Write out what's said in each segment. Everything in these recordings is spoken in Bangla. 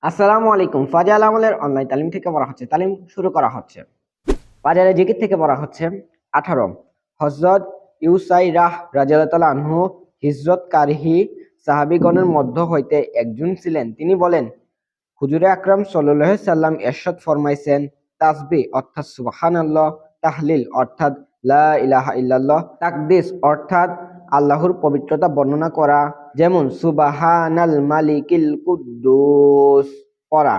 আসসালামু আলাইকুম। ফাজাল আমলের অনলাইন তালিম থেকে বলা হচ্ছে, তালিম শুরু করা হচ্ছে। বাজারে জিকির থেকে বলা হচ্ছে 18। হযরত ইউসাইরাহ রাদিয়াল্লাহু তাআলা আনহু হিজরতকারী সাহাবীগণের মধ্য হইতে একজন ছিলেন। তিনি বলেন, হুজুরে আকরাম সাল্লাল্লাহু আলাইহি সাল্লাম ইরশাদ ফরমাইছেন, তাসবিহ অর্থাৎ সুবহানাল্লাহ, তাহলিল অর্থাৎ লা ইলাহা ইল্লাল্লাহ, তাকদিস অর্থাৎ আল্লাহর পবিত্রতা বর্ণনা করা, যেমন সুবহানাল মালিকিল কুদ্দুস পড়া।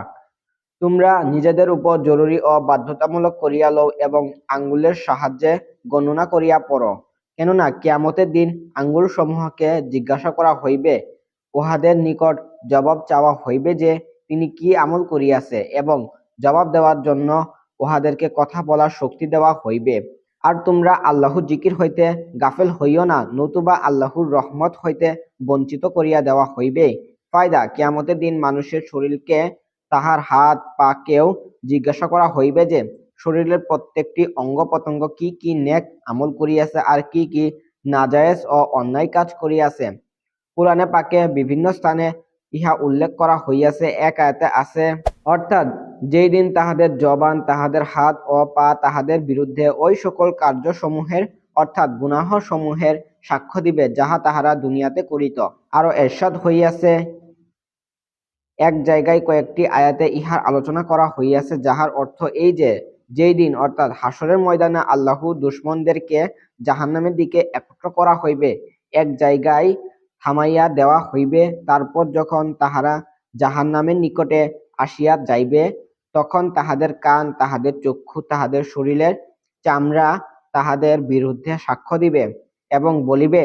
তোমরা নিজেদের উপর জরুরি ও বাধ্যতামূলক করিয়া লও এবং আঙ্গুলের সাহায্যে গণনা করিয়া পড়ো। কেননা কিয়ামতের দিন আঙ্গুলসমূহকে জিজ্ঞাসা করা হইবে, উহাদের নিকট জবাব চাওয়া হইবে যে তিনি কি আমল করিয়াছে, এবং জবাব দেওয়ার জন্য উহাদেরকে কথা বলার শক্তি দেওয়া হইবে। আর তোমরা আল্লাহর জিকির হইতে গাফেল হইও না, নতুবা আল্লাহর রহমত হইতে বঞ্চিত করিয়া দেওয়া হইবে। ফায়দা: কিয়ামতের দিন মানুষের শরীরকে তাহার হাত পাকেও জিজ্ঞাসা করা হইবে যে শরীরের প্রত্যেকটি অঙ্গ প্রত্যঙ্গ কি কি নেক আমল করিয়াছে আর কি কি নাজায়েজ ও অন্যায় কাজ করিয়াছে। কুরআনে পাকে বিভিন্ন স্থানে ইহা উল্লেখ করা হইয়াছে। এক আয়াতে আছে, অর্থাৎ যেই দিন তাহাদের জবান, তাহাদের হাত ও পা তাহাদের বিরুদ্ধে ওই সকল কার্যসমূহের অর্থাৎ গুনাহ সমূহের সাক্ষ্য দিবে যাহা তাহারা দুনিয়াতে করিত। আরো এরশাদ হইয়াছে, এক জায়গায় কয়েকটি আয়াতে ইহার আলোচনা করা হইয়াছে, যাহার অর্থ এই যে যেই দিন অর্থাৎ হাসরের ময়দানে আল্লাহ দুশমনদেরকে জাহান্নামের দিকে একত্র করা হইবে, এক জায়গায় থামাইয়া দেওয়া হইবে। তারপর যখন তাহারা জাহান্নামের নিকটে আসিয়া যাইবে, তখন তাহাদের কান, তাহাদের চক্ষু, তাহাদের শরীরের চামড়া তাহাদের বিরুদ্ধে সাক্ষ্য দিবে এবং বলিবে,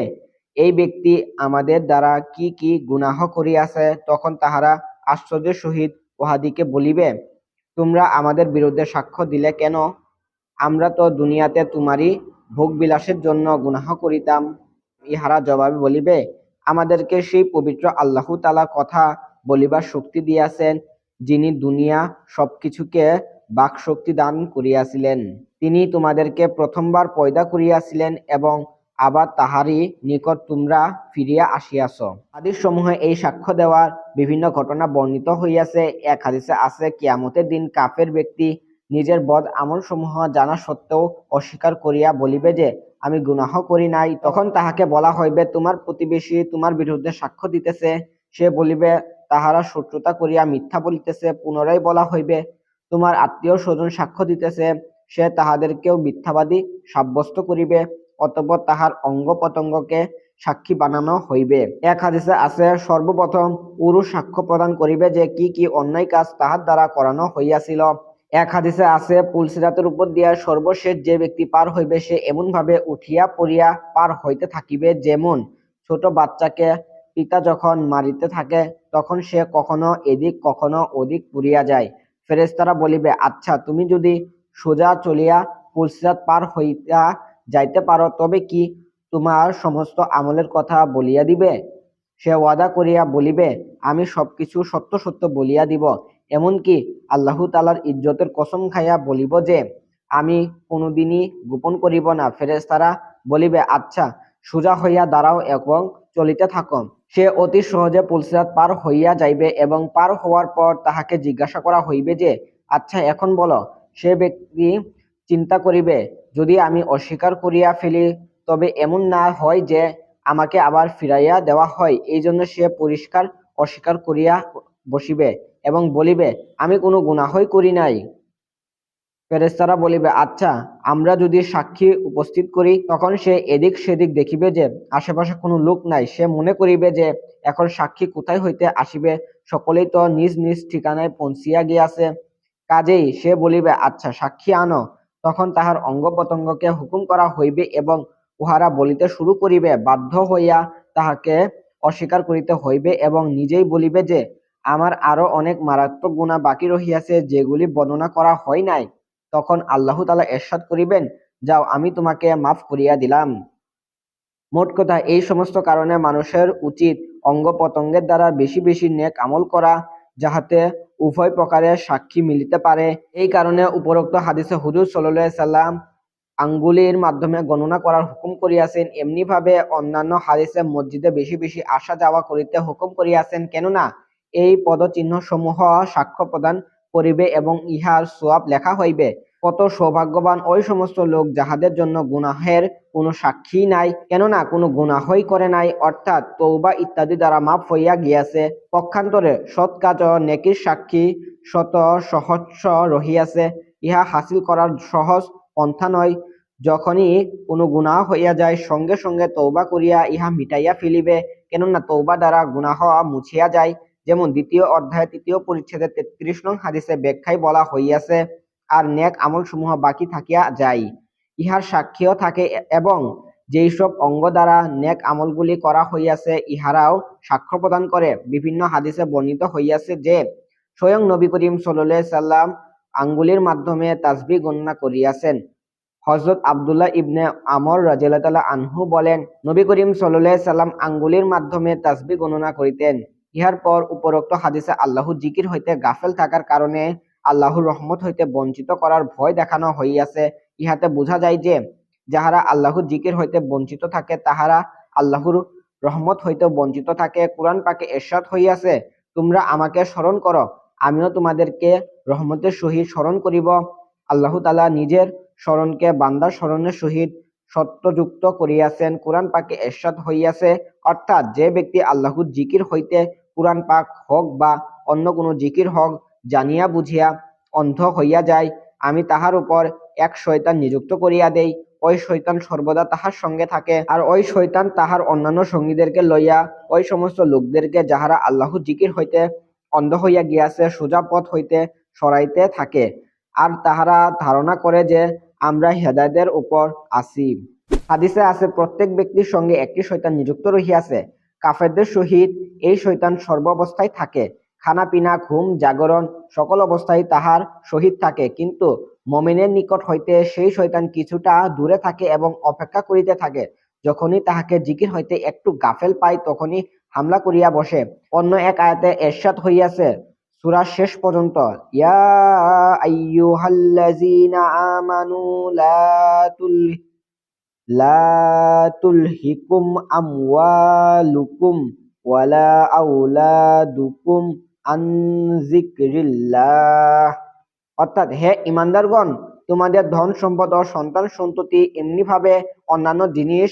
এই ব্যক্তি আমাদের দ্বারা কি কি গুনাহ করিয়াছে। তখন তাহারা আশ্চর্যের সহিত উহাদিকে বলিবে, তোমরা আমাদের বিরুদ্ধে সাক্ষ্য দিলে কেন? আমরা তো দুনিয়াতে তোমারই ভোগবিলাসের জন্য গুনাহ করিতাম। ইহারা জবাবে বলিবে, আমাদেরকে সেই পবিত্র আল্লাহ তাআলা কথা বলিবার শক্তি দিয়াছেন, যিনি দুনিয়া সবকিছুকে বাকশক্তি দান করিয়াছিলেন। তিনি তোমাদেরকে প্রথমবার পয়দা করিয়াছিলেন এবং আবার তাহারই নিকট তোমরা ফিরিয়া আসিয়াছ। হাদিস সমূহে এই সাক্ষ্য দেওয়ার বিভিন্ন ঘটনা বর্ণিত হইয়াছে। এক হাদিসে আছে, কিয়ামতের দিন কাফের ব্যক্তি নিজের বদ আমল সমূহ জানা সত্ত্বেও অস্বীকার করিয়া বলিবে যে আমি গুনাহ করি নাই। তখন তাহাকে বলা হইবে, তোমার প্রতিবেশী তোমার বিরুদ্ধে সাক্ষ্য দিতেছে। সে বলিবে, তাহারা শত্রুতা করিয়া মিথ্যা বলিতেছে। পুনরায় বলা হইবে, তোমার আত্মীয় স্বজন সাক্ষ্য দিতেছে। সে তাহাদেরকেও মিথ্যাবাদী সাব্যস্ত করিবে। অতঃপর তাহার অঙ্গ প্রত্যঙ্গকে সাক্ষী বানানো হইবে। এক হাদিসে আছে, সর্বপ্রথম পুরুষ সাক্ষ্য প্রদান করিবে যে কি কি অন্যায় কাজ তাহার দ্বারা করানো হইয়াছিল। এক হাদিসে আছে, পুলসিরাতের উপর দিয়া সর্বশেষ যে ব্যক্তি পার হইবে সে এমন ভাবে উঠিয়া পড়িয়া পার হইতে থাকিবে, যেমন ছোট বাচ্চাকে পিতা যখন মারিতে থাকে তখন সে কখনো এদিক কখনো ওদিক পড়িয়া যায়। ফেরেশতারা বলিবে, আচ্ছা, তুমি যদি সোজা চলিয়া পুলসিরাত পার হইয়া যাইতে পারো তবে কি তোমার সমস্ত আমলের কথা বলিয়া দিবে? সে ওয়াদা করিয়া বলিবে, আমি সবকিছু সত্য সত্য বলিয়া দিব। এমনকি আল্লাহ তাআলার ইজ্জতের কসম খাইয়া বলিব যে আমি কোনোদিনই গোপন করিব না। ফেরেশতারা বলিবে, আচ্ছা, সোজা হইয়া দাঁড়াও এবং চলিতে থাকো। সে অতি সহজে পুলসিরাত পার হইয়া যাইবে এবং পার হওয়ার পর তাহাকে জিজ্ঞাসা করা হইবে যে, আচ্ছা, এখন বলো। সে ব্যক্তি চিন্তা করিবে, যদি আমি অস্বীকার করিয়া ফেলি তবে এমন না হয় যে আমাকে আবার ফিরাইয়া দেওয়া হয়। এই জন্য সে পরিষ্কার অস্বীকার করিয়া বসিবে এবং বলিবে, আমি কোনো গুনাহই করি নাই। ফেরেশতারা বলিবে, আচ্ছা, আমরা যদি সাক্ষী উপস্থিত করি? তখন সে এদিক সেদিক দেখিবে যে আশেপাশে কোনো লোক নাই। সে মনে করিবে যে এখন সাক্ষী কোথায় হইতে আসিবে, সকলেই তো নিজ নিজ ঠিকানায় পৌঁছিয়া গিয়াছে। কাজেই সে বলিবে, আচ্ছা, সাক্ষী আনো। তখন তাহার অঙ্গ প্রত্যঙ্গকে হুকুম করা হইবে এবং উহারা বলিতে শুরু করিবে। বাধ্য হইয়া তাহাকে অস্বীকার করিতে হইবে এবং নিজেই বলিবে যে আমার আরো অনেক মারাত্মক গুনাহ বাকি রহিয়াছে, যেগুলি বর্ণনা করা হয় নাই। তখন আল্লাহ তাআলা ইরশাদ করিবেন, যাও, আমি তোমাকে মাফ করিয়া দিলাম। মোট কথা, এই সমস্ত কারণে মানুষের উচিত অঙ্গ প্রত্যঙ্গের দ্বারা বেশি বেশি নেক আমল করা, যাহাতে উভয় প্রকারের সাক্ষী মিলিতে পারে। এই কারণে উপরোক্ত হাদিসে হুজুর সাল্লাল্লাহু আলাইহি সাল্লাম আঙ্গুলের মাধ্যমে গণনা করার হুকুম করিয়াছেন। এমনিভাবে অন্যান্য হাদিসে মসজিদে বেশি বেশি আসা যাওয়া করিতে হুকুম করিয়াছেন। কেননা এই পদচিহ্ন সমূহ সাক্ষ্য প্রদান করিবে এবং ইহার সওয়াব লেখা হইবে। কত সৌভাগ্যবান ওই সমস্ত লোক যাহাদের জন্য গুনাহের কোনো সাক্ষী নাই, কেননা কোনো গুনাহই করে নাই, অর্থাৎ তওবা ইত্যাদি দ্বারা মাফ হইয়া গিয়াছে। পক্ষান্তরে সৎ কাজ ও নেকির সাক্ষী শত সহস্র রহিয়াছে, ইহা হাসিল করার সহজ পন্থা নয়। যখনই কোনো গুনাহ হইয়া যায় সঙ্গে সঙ্গে তওবা করিয়া ইহা মিটাইয়া ফেলিবে, কেননা তওবা দ্বারা গুনাহ মুছিয়া যায়। যেমন দ্বিতীয় অধ্যায় ৩য় পরিচ্ছেদে ৩৩ নং হাদিসে ব্যাখ্যায় বলা হইয়াছে, আর নেক আমলসমূহ বাকি থাকিয়া যায়, ইহার সাক্ষীও থাকে, এবং যেই সব অঙ্গ দ্বারা নেক আমলগুলি করা হইয়াছে ইহারাও সাক্ষ্য প্রদান করে। বিভিন্ন হাদিসে বর্ণিত হইয়াছে যে স্বয়ং নবী করিম সাল্লাল্লাহু আলাইহি সাল্লাম আঙ্গুলির মাধ্যমে তাসবিহ গণনা করিয়াছেন। হযরত আব্দুল্লাহ ইবনে আমর রাদিয়াল্লাহু তাআলা আনহু বলেন, নবী করিম সাল্লাল্লাহু আলাইহি সাল্লাম আঙ্গুলির মাধ্যমে তাসবিহ গণনা করিতেন। ইহার পর উপরোক্ত হাদিসে আল্লাহর জিকির হইতে গাফেল থাকার কারণে আল্লাহর রহমত হইতে বঞ্চিত করার ভয় দেখানো হইয়াছে। ইহাতে বোঝা যায় যে যাহারা আল্লাহর জিকির হইতে বঞ্চিত থাকে তাহারা আল্লাহর রহমত হইতে বঞ্চিত থাকে। কুরআন পাকে ইরশাদ হইয়াছে, তোমরা আমাকে স্মরণ করো, আমিও তোমাদেরকে রহমতের সহিত স্মরণ করিব। আল্লাহ তাআলা নিজের স্মরণকে বান্দার স্মরণের সহিত সত্যযুক্ত করিয়াছেন। কুরআন পাকে ইরশাদ হইয়াছে, অর্থাৎ যে ব্যক্তি আল্লাহর জিকির হইতে কুরআন পাক হোক বা অন্য কোনো জিকির হোক জানিয়া বুঝিয়া অন্ধ হইয়া যায়, আমি তাহার উপর এক শয়তান নিযুক্ত করিয়া দেই। ওই শয়তান সর্বদা তাহার সঙ্গে থাকে, আর ওই শয়তান তাহার অন্যান্য সঙ্গীদেরকে লইয়া ওই সমস্ত লোকদেরকে যাহারা আল্লাহর জিকির হইতে অন্ধ হইয়া গিয়াছে সোজা পথ হইতে সরাইতে থাকে, আর তাহারা ধারণা করে যে আমরা হেদায়েতের উপর আছি। হাদিসে আছে, প্রত্যেক ব্যক্তির সঙ্গে একটি শয়তান নিযুক্ত রহিয়াছে। কাফেরদের সহিত এই শয়তান সর্বাবস্থায় থাকে, খানা পিনা ঘুম জাগরণ সকল অবস্থায় তাহার সহিত থাকে, কিন্তু মুমিনের নিকট হইতে সেই শয়তান কিছুটা দূরে থাকে এবং অপেক্ষা করিতে থাকে। যখনই তাহাকে জিকির হইতে একটু গাফেল পায় তখনই হামলা করিয়া বসে। অন্য এক আয়াতে ইরশাদ হইয়াছে সূরার শেষ পর্যন্ত, ইয়া আইয়ুহাল্লাযীনা আমানু লা তুলহিকুম আমওয়ালুকুম ওয়ালা আওলাদুকুম আন যিকরিল্লাহ। অর্থাৎ, হে ঈমানদারগণ, তোমাদের ধন সম্পদ ও সন্তান সন্ততি এমনিভাবে অন্যান্য জিনিস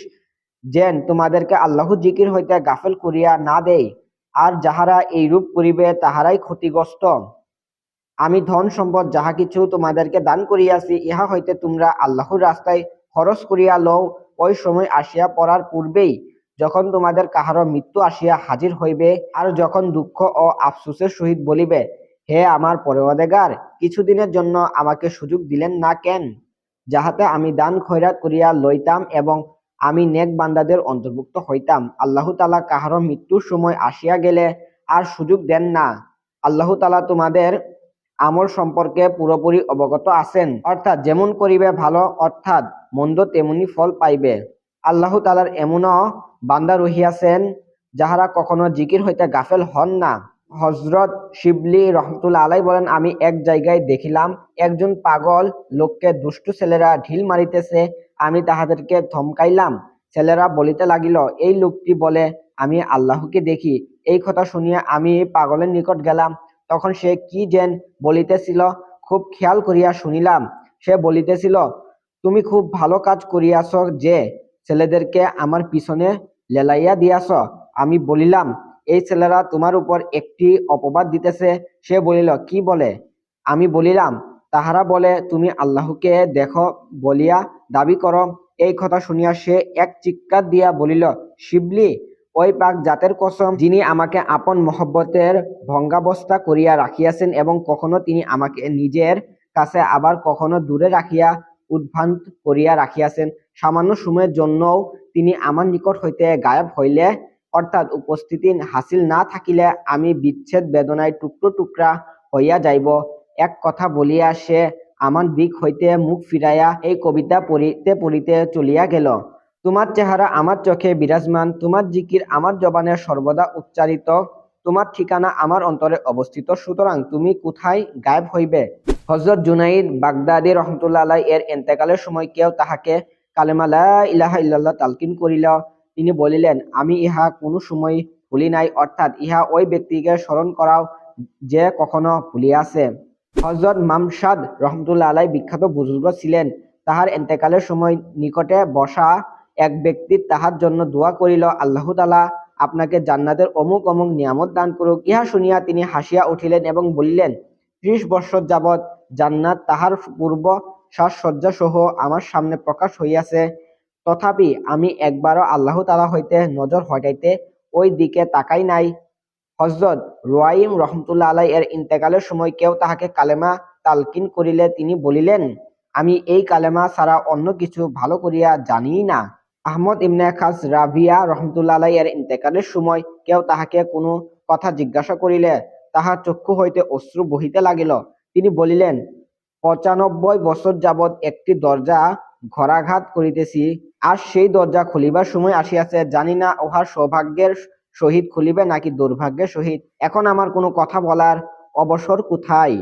যেন তোমাদেরকে আল্লাহর জিকির হইতে গাফেল করিয়া না দেয়, আর যাহারা এইরূপ করিবে তাহারাই ক্ষতিগ্রস্ত। আমি ধন সম্পদ যাহা কিছু তোমাদেরকে দান করিয়াছি ইহা হইতে তোমরা আল্লাহর রাস্তায় খরচ করিয়া লও, ওই সময় আসিয়া পড়ার পূর্বেই, যখন তোমাদের কাহারও মৃত্যু আসিয়া হাজির হইবে, আর যখন দুঃখ ও আফসোসের সহিত বলিবে, হে আমার পরওয়ারদিগার, কিছুদিনের জন্য আমাকে সুযোগ দিলেন না কেন, যাহাতে আমি দান খয়রাত করিয়া লইতাম এবং আমি নেক বান্দাদের অন্তর্ভুক্ত হইতাম। আল্লাহ তাআলা কাহারও মৃত্যুর সময় আসিয়া গেলে আর সুযোগ দেন না। আল্লাহ তাআলা তোমাদের আমল সম্পর্কে পুরোপুরি অবগত আছেন, অর্থাৎ যেমন করিবে ভালো অর্থাৎ মন্দ তেমনি ফল পাইবে। আল্লাহ তাআলার এমনও বান্দা রহিয়াছেন যাহারা কখনো জিকির হইতে গাফেল হন না। হযরত শিবলি রহমতুল্লাহ আলাইহি বলেন, আমি এক জায়গায় দেখিলাম একজন পাগল লোককে দুষ্টু ছেলেরা ঢিল মারিতেছে। আমি তাহাদেরকে ধমকাইলাম। ছেলেরা বলিতে লাগিল, এই লোকটি বলে আমি আল্লাহকে দেখি। এই কথা শুনিয়া আমি পাগলের নিকট গেলাম। তখন সে কি যেন বলিতেছিল, খুব খেয়াল করিয়া শুনিলাম। সে বলিতেছিল, তুমি খুব ভালো কাজ করিয়াছ যে ছেলেদেরকে আমার পিছনে লেলাইয়া দিয়াছ। আমি বলিলাম, এই ছেলেরা তোমার উপর একটি অপবাদ দিতেছে। সে বলিল, কি বলে? আমি বলিলাম, তাহারা বলে তুমি আল্লাহকে দেখো বলিয়া দাবি করো। এই কথা শুনিয়া সে এক চিৎকার দিয়া বলিল, শিবলি, ওই পাক জাতের কসম যিনি আমাকে আপন মহব্বতের ভঙ্গাবস্থা করিয়া রাখিয়াছেন এবং কখনো তিনি আমাকে নিজের কাছে আবার কখনো দূরে রাখিয়া উদ্ভ্রান্ত করিয়া রাখিয়াছেন। সামান্য সময়ের জন্যও তিনি আমার নিকট হইতে গায়েব হইলে, অর্থাৎ উপস্থিতি হাসিল না থাকিলে আমি বিচ্ছেদ বেদনায় টুকরো টুকরা হইয়া যাইব। এক কথা বলিয়া সে আমার দিক হইতে মুখ ফিরাইয়া এই কবিতা পড়িতে পড়িতে চলিয়া গেল। তোমার চেহারা আমার চোখে বিরাজমান, তোমার জিকির আমার জবানে সর্বদা উচ্চারিত, তোমার ঠিকানা আমার অন্তরে অবস্থিত, সুতরাং তুমি কোথায় গায়েব হইবে? হযরত জুনাইদ বাগদাদী রহমতুল্লাহ আলাইহি এর ইন্তেকালের সময় কেউ তাহাকে কালেমা লা ইলাহা ইল্লাল্লাহ তালকিন করিল। তিনি বলিলেন, আমি ইহা কোনো সময় ভুলি নাই, অর্থাৎ ইহা ওই ব্যক্তিকে স্মরণ করাও যে কখনো ভুলিয়াছে। হযরত মামশাদ রহমতুল্লাহ আলাইহি বিখ্যাত বুজুর্গ ছিলেন। তাহার এন্তেকালের সময় নিকটে বসা এক ব্যক্তি তাহার জন্য দোয়া করিল, আল্লাহ তাআলা আপনাকে জান্নাতের অমুক অমুক নিয়ামত দান করুক। ইহা শুনিয়া তিনি হাসিয়া উঠিলেন এবং বলিলেন, ৩০ বৎসর যাবৎ জান্নাত তাহার পূর্ব সাজসজ্জা সহ আমার সামনে প্রকাশ হইয়াছে, তথাপি আমি একবারও আল্লাহ তাআলা হইতে নজর হটাইতে ওই দিকে তাকাই নাই। হযরত রুয়াইম রহমতুল্লাহ আলাইহি এর ইন্তেকালের সময় কেউ তাহাকে কালেমা তালকিন করিলে তিনি বলিলেন, আমি এই কালেমা ছাড়া অন্য কিছু ভালো করিয়া জানিই না। আহমদ ইবনে খাস রাভিয়া রহমতুল্লাহ আলাইহি এর ইন্তেকালের সময় কেউ তাহাকে কোনো কথা জিজ্ঞাসা করিলে তাহার চক্ষু হইতে অশ্রু বহিতে লাগিল। তিনি বলিলেন, ৯৫ বছর যাবৎ একটি দরজা ঘরাঘাত করিতেছি, আর সেই দরজা খুলিবার সময় আসিয়াছে, জানি না উহার সৌভাগ্যের সহিত খুলিবে নাকি দুর্ভাগ্যের সহিত। এখন আমার কোনো কথা বলার অবসর কোথায়?